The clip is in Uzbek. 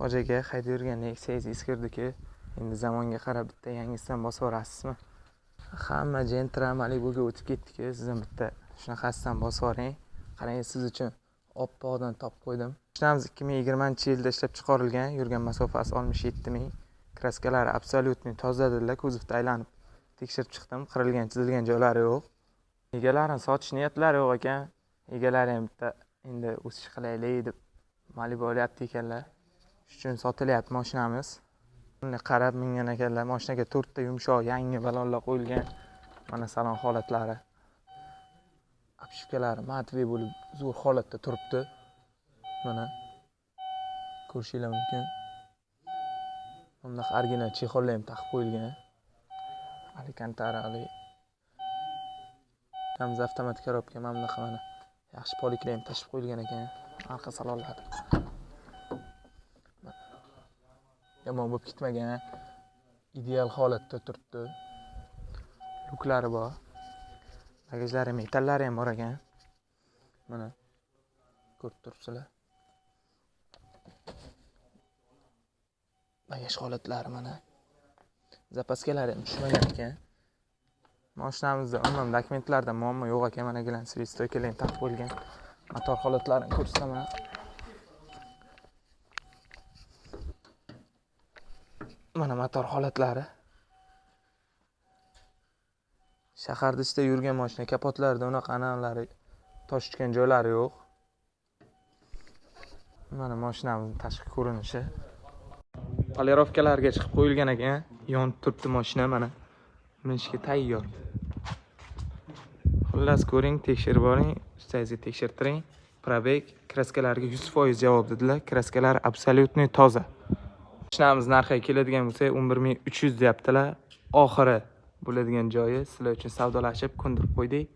Hocaga haydab yurgan Nexia'ni eskirdi-ku. Endi zamonga qarab bitta yangisidan bosib yuborasizmi? Hamma Gentra Malibuga o'tib ketdi-ku. Siz ham bitta shunaqasidan bosib yuboring. Qarang, siz uchun oppoqdan topib qo'ydim. Mashinamiz 2020-yilda ishlab chiqarilgan. Yurgan masofasi 67 ming. Kraskalari absolyutni tozaladilar. Kuzovda aylanib tekshirib chiqdim. Qirilgan, chizilgan joylari yo'q. Egalarini sotish niyatlari yo'q ekan. Egalari ham bitta endi o'sish qilaylik deb Malibu olyapti ekanlar. Shuning uchun sotilyapti mashinamiz. Buni qarab mingan ekanlar. Mashinaga 4 ta yumshoq yangi balonlar qo'yilgan. Mana salon holatlari. Obshipkalari matvi bo'lib zo'r holatda turibdi. Mana ko'rishingiz mumkin. Bunda original chexollar ham taqib qo'yilgan. Alcantara. Hamz avtomat korobka mana bunaqa mana. Yaxshi poliklar ham tashib qo'yilgan ekan. Arqa salonlari. Yomon bo'lib ketmagan. Ideal holatda turibdi. Luklari bor. Bagajlari, metallari ham bor ekan. Mana ko'rib turibsizlar. Bagaj holatlari mana. Zapaskalari ham tushmagan ekan. Mashinamizda umuman dokumentlarda muammo yo'q ekan. Mana glans stoykalar taqib qo'yilgan. Motor holatlarini ko'rsataman. Mana motor holatlari. Shaharda ichida yurgan mashina kapotlarida unaqa analari tosh tushgan joylari yo'q. Mana mashinamizning tashqi ko'rinishi. Polirovkalarga chiqib qo'yilgan ekan. Yonib turibdi mashina mana. Minishga tayyor. Xullas ko'ring, tekshirib oling, ustangizga tekshirtiring. Probek kraskalariga 100% javob dedilar. Kraskalar absolyutni toza. Mashinamiz narxiga keladigan bo'lsa 11300 deyaptilar. Oxiri bo'ladigan joyi sizlar uchun savdolashib ko'ndirib qo'ydik.